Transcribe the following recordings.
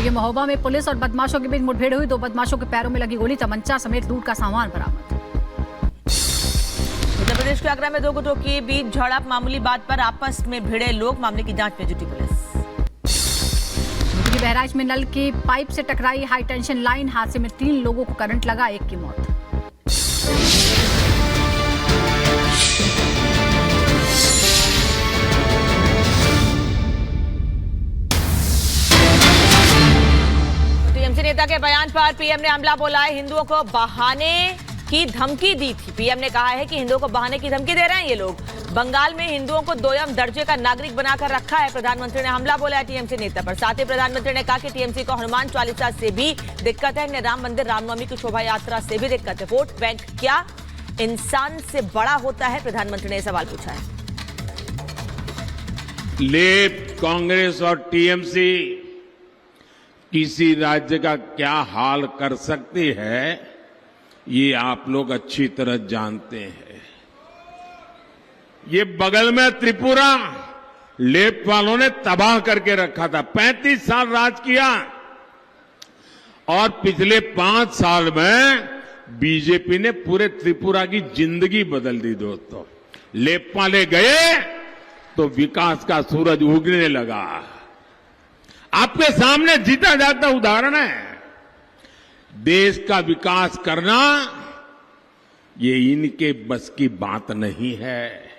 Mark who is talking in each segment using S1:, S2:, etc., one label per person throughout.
S1: जांजगीर महोबा में पुलिस और बदमाशों के बीच मुठभेड़ हुई। 2 बदमाशों के पैरों में लगी गोली, तमंचा समेत लूट का सामान बरामद।
S2: उत्तर प्रदेश के आगरा में 2 गुटों के बीच झड़प, मामूली बात पर आपस में भिड़े लोग, मामले की जांच में जुटी पुलिस।
S1: बहराइच में नल की पाइप से टकराई हाई टेंशन लाइन, हादसे में 3 लोगों को करंट लगा, 1 की मौत।
S2: टीएमसी नेता के बयान पर पीएम ने हमला बोला है, हिंदुओं को बहाने की धमकी दी थी। पीएम ने कहा है कि हिंदुओं को बहाने की धमकी दे रहे हैं ये लोग। बंगाल में हिंदुओं को 2ym दर्जे का नागरिक बनाकर रखा है। प्रधानमंत्री ने हमला बोला है टीएमसी नेता पर। साथ ही प्रधानमंत्री ने कहा कि टीएमसी को हनुमान चालीसा से भी दिक्कत है, इन्हें राम मंदिर रामनवमी की शोभा यात्रा से भी दिक्कत है। वोट बैंक क्या इंसान से बड़ा होता है? प्रधानमंत्री ने सवाल पूछा है।
S3: लेफ्ट, कांग्रेस और टीएमसी किसी राज्य का क्या हाल कर सकती है, ये आप लोग अच्छी तरह जानते हैं। ये बगल में त्रिपुरा लेफ्ट वालों ने तबाह करके रखा था। 35 साल राज किया और पिछले 5 साल में बीजेपी ने पूरे त्रिपुरा की जिंदगी बदल दी। दोस्तों, लेफ्ट वाले गए तो विकास का सूरज उगने लगा। आपके सामने जीता जाता उदाहरण है। देश का विकास करना ये इनके बस की बात नहीं है।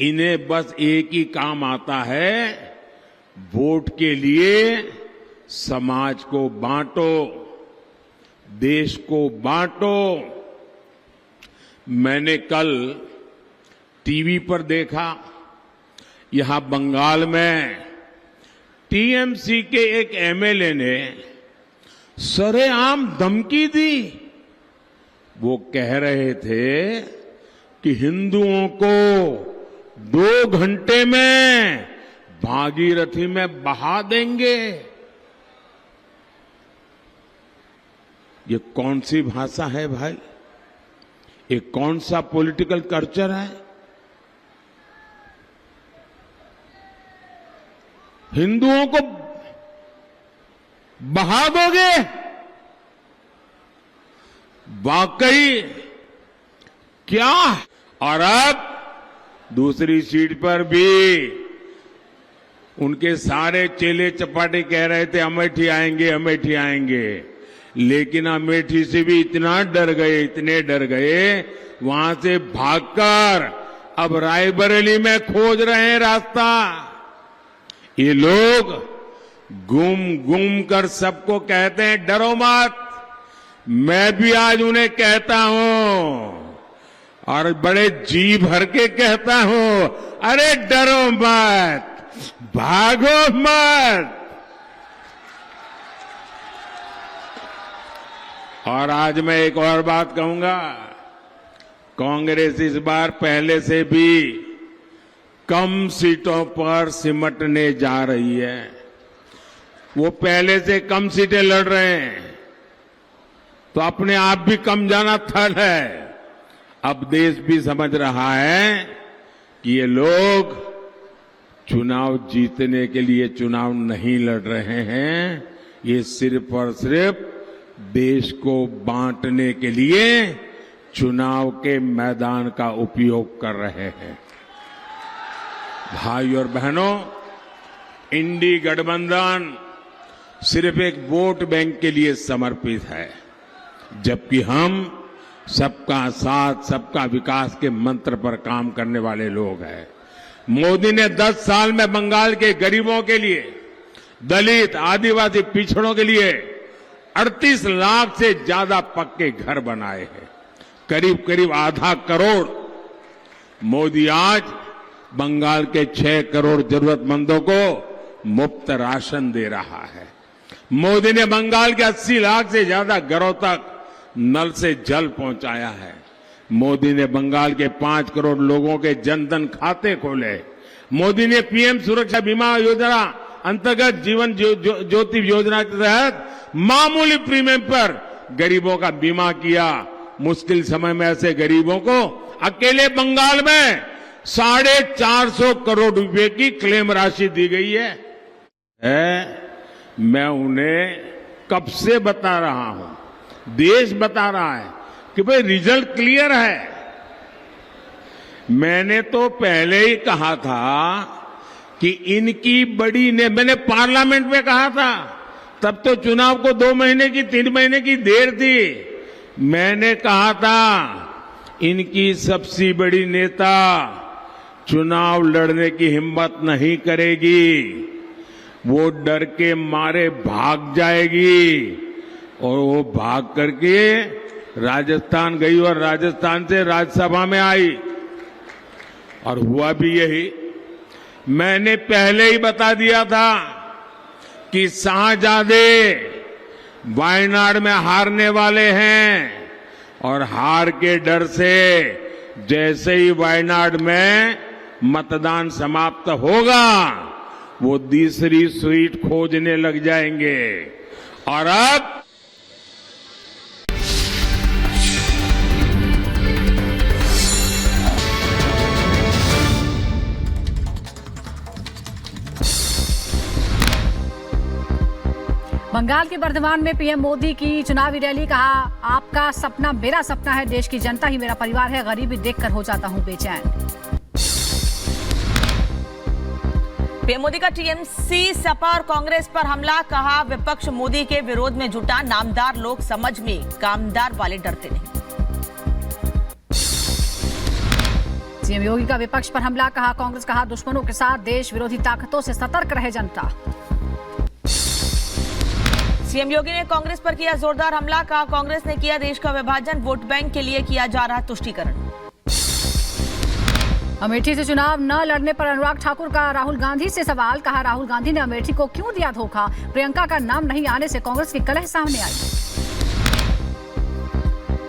S3: इन्हें बस एक ही काम आता है, वोट के लिए समाज को बांटो, देश को बांटो। मैंने कल टीवी पर देखा, यहां बंगाल में टीएमसी के एक एमएलए ने सरेआम धमकी दी। वो कह रहे थे कि हिंदुओं को 2 घंटे में भागीरथी में बहा देंगे। ये कौन सी भाषा है भाई? ये कौन सा पॉलिटिकल कल्चर है? हिंदुओं को बहा दोगे? वाकई क्या? और अब दूसरी सीट पर भी उनके सारे चेले चपाटे कह रहे थे अमेठी आएंगे, अमेठी आएंगे। लेकिन अमेठी से भी इतना डर गए, इतने डर गए, वहां से भागकर अब रायबरेली में खोज रहे हैं रास्ता। ये लोग गुम गुम कर सबको कहते हैं डरो मत। मैं भी आज उन्हें कहता हूं और बड़े जी भर के कहता हूं, अरे डरो मत, भागो मत। और आज मैं एक और बात कहूंगा, कांग्रेस इस बार पहले से भी कम सीटों पर सिमटने जा रही है। वो पहले से कम सीटें लड़ रहे हैं तो अपने आप भी कम जाना थल है। अब देश भी समझ रहा है कि ये लोग चुनाव जीतने के लिए चुनाव नहीं लड़ रहे हैं, ये सिर्फ और सिर्फ देश को बांटने के लिए चुनाव के मैदान का उपयोग कर रहे हैं। भाई और बहनों, इंडी गठबंधन सिर्फ एक वोट बैंक के लिए समर्पित है, जबकि हम सबका साथ सबका विकास के मंत्र पर काम करने वाले लोग हैं। मोदी ने 10 साल में बंगाल के गरीबों के लिए, दलित, आदिवासी पिछड़ों के लिए 38 लाख से ज्यादा पक्के घर बनाए हैं। करीब करीब आधा करोड़। मोदी आज बंगाल के 6 करोड़ जरूरतमंदों को मुफ्त राशन दे रहा है। मोदी ने बंगाल के 80 लाख से ज्यादा घरों तक नल से जल पहुंचाया है। मोदी ने बंगाल के 5 करोड़ लोगों के जनधन खाते खोले। मोदी ने पीएम सुरक्षा बीमा योजना अंतर्गत जीवन ज्योति योजना के तहत मामूली प्रीमियम पर गरीबों का बीमा किया। मुश्किल समय में ऐसे गरीबों को अकेले बंगाल में 450 करोड़ रुपए की क्लेम राशि दी गई है। मैं उन्हें कब से बता रहा हूं, देश बता रहा है कि भाई रिजल्ट क्लियर है। मैंने तो पहले ही कहा था कि इनकी मैंने पार्लियामेंट में कहा था, तब तो चुनाव को 2 महीने की 3 महीने की देर थी। मैंने कहा था इनकी सबसे बड़ी नेता चुनाव लड़ने की हिम्मत नहीं करेगी, वो डर के मारे भाग जाएगी। और वो भाग करके राजस्थान गई और राजस्थान से राज्यसभा में आई और हुआ भी यही। मैंने पहले ही बता दिया था कि शाहजादे वायनाड में हारने वाले हैं और हार के डर से जैसे ही वायनाड में मतदान समाप्त होगा वो दूसरी सीट खोजने लग जाएंगे। और अब
S1: बंगाल के बर्धमान में पीएम मोदी की चुनावी रैली। कहा आपका सपना मेरा सपना है, देश की जनता ही मेरा परिवार है, गरीबी देखकर हो जाता हूं बेचैन।
S2: पीएम मोदी का टीएमसी, सपा और कांग्रेस पर हमला। कहा विपक्ष मोदी के विरोध में जुटा, नामदार लोग समझ में, कामदार वाले डरते नहीं।
S1: सीएम योगी का विपक्ष पर हमला। कहा कांग्रेस, कहा दुश्मनों के साथ, देश विरोधी ताकतों से सतर्क रहे जनता।
S2: सीएम योगी ने कांग्रेस पर किया जोरदार हमला। कहा कांग्रेस ने किया देश का विभाजन, वोट बैंक के लिए किया जा रहा तुष्टीकरण।
S1: अमेठी से चुनाव न लड़ने पर अनुराग ठाकुर का राहुल गांधी से सवाल। कहा राहुल गांधी ने अमेठी को क्यों दिया धोखा, प्रियंका का नाम नहीं आने से कांग्रेस की कलह सामने आई।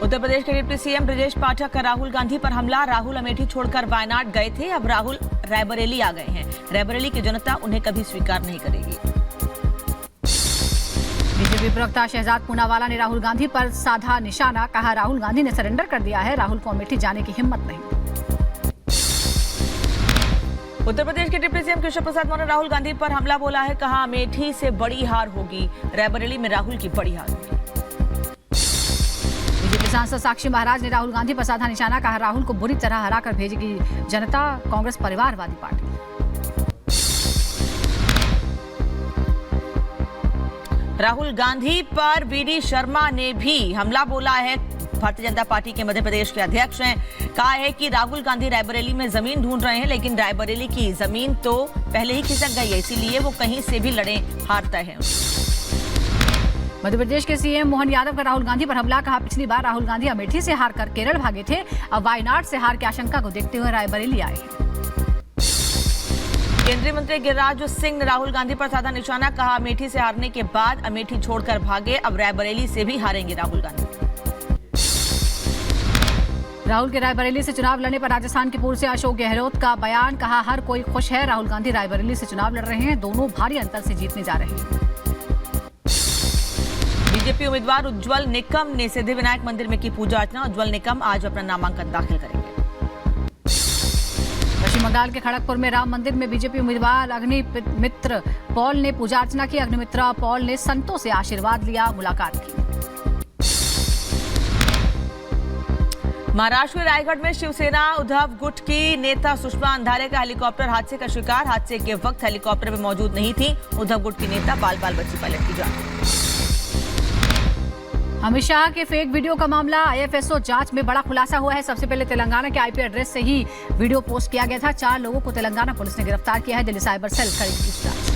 S2: उत्तर प्रदेश के डिप्टी सीएम ब्रजेश पाठक का राहुल गांधी पर हमला। राहुल अमेठी छोड़कर वायनाड गए थे, अब राहुल रायबरेली आ गए हैं। रायबरेली की जनता उन्हें कभी स्वीकार नहीं करेगी।
S1: बीजेपी प्रवक्ता शहजाद पूनावाला ने राहुल गांधी पर साधा निशाना। कहा राहुल गांधी ने सरेंडर कर दिया है, राहुल को अमेठी जाने की हिम्मत नहीं।
S2: उत्तर प्रदेश के डिप्टी सीएम केशव प्रसाद मौर्य ने राहुल गांधी पर हमला बोला है। कहा अमेठी से बड़ी हार होगी, रायबरेली में राहुल की बड़ी हार होगी।
S1: बीजेपी सांसद साक्षी महाराज ने राहुल गांधी पर साधा निशाना। कहा राहुल को बुरी तरह हराकर भेजेगी जनता, कांग्रेस परिवारवादी पार्टी।
S2: राहुल गांधी पर वीडी शर्मा ने भी हमला बोला है। भारतीय जनता पार्टी के मध्य प्रदेश के अध्यक्ष हैं। कहा है कि राहुल गांधी रायबरेली में जमीन ढूंढ रहे हैं, लेकिन रायबरेली की जमीन तो पहले ही खिसक गई है, इसीलिए वो कहीं से भी लड़े हारते हैं।
S1: मध्य प्रदेश के सीएम मोहन यादव का राहुल गांधी पर हमला। कहा पिछली बार राहुल गांधी अमेठी से हारकर केरल भागे थे, अब वायनाड से हार की आशंका को देखते हुए रायबरेली आए हैं।
S2: केंद्रीय मंत्री गिरिराज सिंह ने राहुल गांधी पर साधा निशाना। कहा अमेठी से हारने के बाद अमेठी छोड़कर भागे, अब रायबरेली से भी हारेंगे राहुल गांधी।
S1: राहुल के रायबरेली से चुनाव लड़ने पर राजस्थान के पूर्व से अशोक गहलोत का बयान। कहा हर कोई खुश है, राहुल गांधी रायबरेली से चुनाव लड़ रहे हैं, दोनों भारी अंतर से जीतने जा रहे हैं।
S2: बीजेपी उम्मीदवार उज्जवल निकम ने सिद्धिविनायक मंदिर में की पूजा अर्चना। उज्जवल निकम आज अपना नामांकन दाखिल करेंगे। पश्चिम बंगाल के खड़गपुर में राम मंदिर में बीजेपी उम्मीदवार अग्निमित्र पॉल ने पूजा अर्चना की। अग्निमित्र पॉल ने संतों से आशीर्वाद लिया, मुलाकात की। महाराष्ट्र के रायगढ़ में शिवसेना उद्धव गुट की नेता सुषमा अंधारे का हेलीकॉप्टर हादसे का शिकार। हादसे के वक्त हेलीकॉप्टर में मौजूद नहीं थी। उद्धव गुट की नेता बाल बाल बच्ची पायलट की जान।
S1: अमित शाह के फेक वीडियो का मामला, आईएफएसओ जांच में बड़ा खुलासा हुआ है। सबसे पहले तेलंगाना के आईपी एड्रेस से ही वीडियो पोस्ट किया गया था। 4 लोगों को तेलंगाना पुलिस ने गिरफ्तार किया है। दिल्ली साइबर सेल करेगी पूछताछ।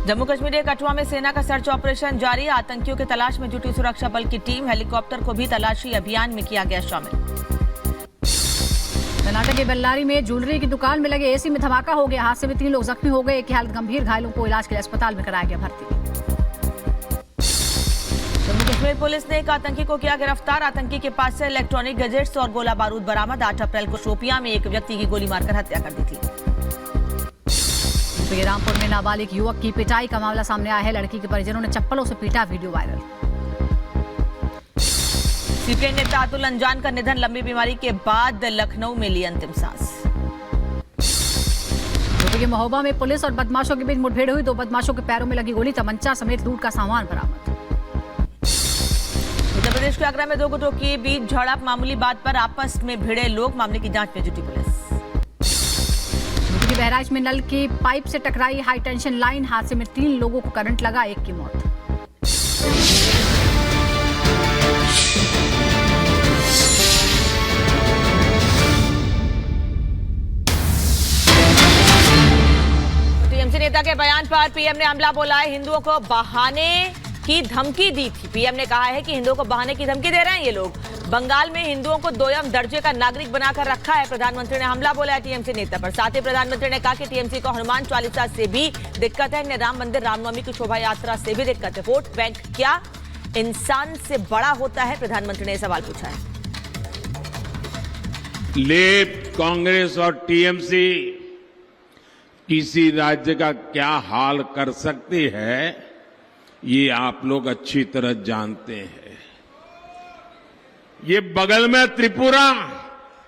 S2: जम्मू कश्मीर के कठुआ में सेना का सर्च ऑपरेशन जारी। आतंकियों की तलाश में जुटी सुरक्षा बल की टीम। हेलीकॉप्टर को भी तलाशी अभियान में किया गया शामिल।
S1: कर्नाटक के बेल्लारी में ज्वेलरी की दुकान में लगे एसी में धमाका हो गया। हादसे में 3 लोग जख्मी हो गए, एक की हालत गंभीर, घायलों को इलाज के लिए अस्पताल में कराया गया भर्ती।
S2: जम्मू कश्मीर पुलिस ने एक आतंकी को किया गिरफ्तार। आतंकी के पास से इलेक्ट्रॉनिक गैजेट्स और गोला बारूद बरामद। 8 अप्रैल को शोपियां में एक व्यक्ति की गोली मारकर हत्या कर दी थी। रामपुर में नाबालिग युवक की पिटाई का मामला सामने आया है। लड़की के परिजनों ने चप्पलों से पीटा, वीडियो वायरल। सीपीआई नेता अतुल अंजान का निधन। लंबी बीमारी के बाद लखनऊ में ली अंतिम सांस।
S1: ये महोबा में पुलिस और बदमाशों के बीच मुठभेड़ हुई। 2 बदमाशों के पैरों में लगी गोली, तमंचा समेत लूट का सामान बरामद।
S2: उत्तर प्रदेश के आगरा में 2 गुटों के बीच झड़प, मामूली बात पर आपस में भिड़े लोग, मामले की जांच में जुटी पुलिस।
S1: बहराइच में नल की पाइप से टकराई हाई टेंशन लाइन, हादसे में 3 लोगों को करंट लगा, 1 की मौत।
S2: टीएमसी नेता के बयान पर पीएम ने हमला बोला है, हिंदुओं को बहाने की धमकी दी थी। पीएम ने कहा है कि हिंदुओं को बहाने की धमकी दे रहे हैं ये लोग। बंगाल में हिंदुओं को 2ym दर्जे का नागरिक बनाकर रखा है। प्रधानमंत्री ने हमला बोला है टीएमसी नेता पर। साथ ही प्रधानमंत्री ने कहा कि टीएमसी को हनुमान चालीसा से भी दिक्कत है, इन्हें राम मंदिर रामनवमी की शोभा यात्रा से भी दिक्कत है। वोट बैंक क्या इंसान से बड़ा होता है? प्रधानमंत्री ने सवाल पूछा है।
S3: लेफ्ट, कांग्रेस और टीएमसी किसी राज्य का क्या हाल कर सकती है, ये आप लोग अच्छी तरह जानते हैं। ये बगल में त्रिपुरा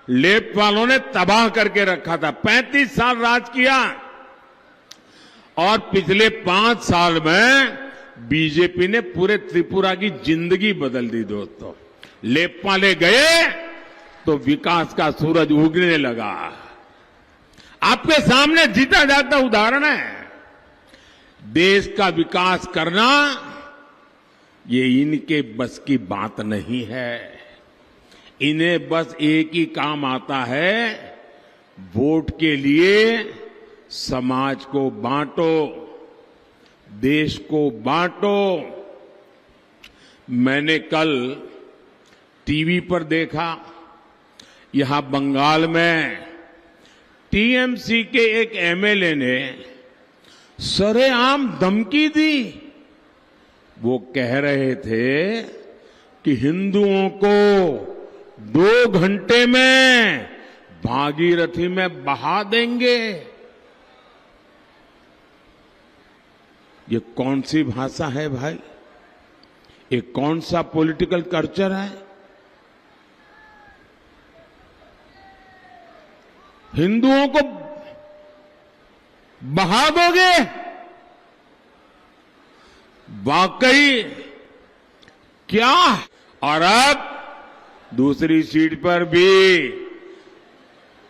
S3: लेफ्ट वालों ने तबाह करके रखा था। 35 साल राज किया और पिछले 5 साल में बीजेपी ने पूरे त्रिपुरा की जिंदगी बदल दी। दोस्तों, लेफ्ट वाले गए तो विकास का सूरज उगने लगा। आपके सामने जीता जाता उदाहरण है। देश का विकास करना ये इनके बस की बात नहीं है। इन्हें बस एक ही काम आता है, वोट के लिए समाज को बांटो, देश को बांटो। मैंने कल टीवी पर देखा, यहां बंगाल में टीएमसी के एक एमएलए ने सरेआम धमकी दी। वो कह रहे थे कि हिंदुओं को 2 घंटे में भागीरथी में बहा देंगे। ये कौन सी भाषा है भाई? ये कौन सा पॉलिटिकल कल्चर है? हिंदुओं को बहा दोगे? वाकई क्या? और अब दूसरी सीट पर भी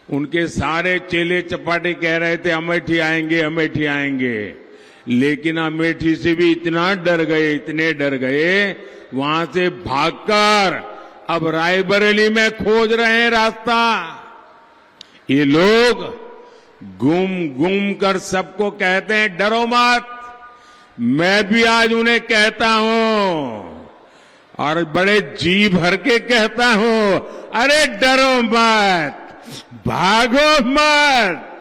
S3: उनके सारे चेले चपाटे कह रहे थे अमेठी आएंगे, अमेठी आएंगे, लेकिन अमेठी से भी इतना डर गए, इतने डर गए, वहां से भागकर अब रायबरेली में खोज रहे हैं रास्ता। ये लोग गुम कर सबको कहते हैं डरो मत। मैं भी आज उन्हें कहता हूं और बड़े जी भर के कहता हूं, अरे डरो मत, भागो मत।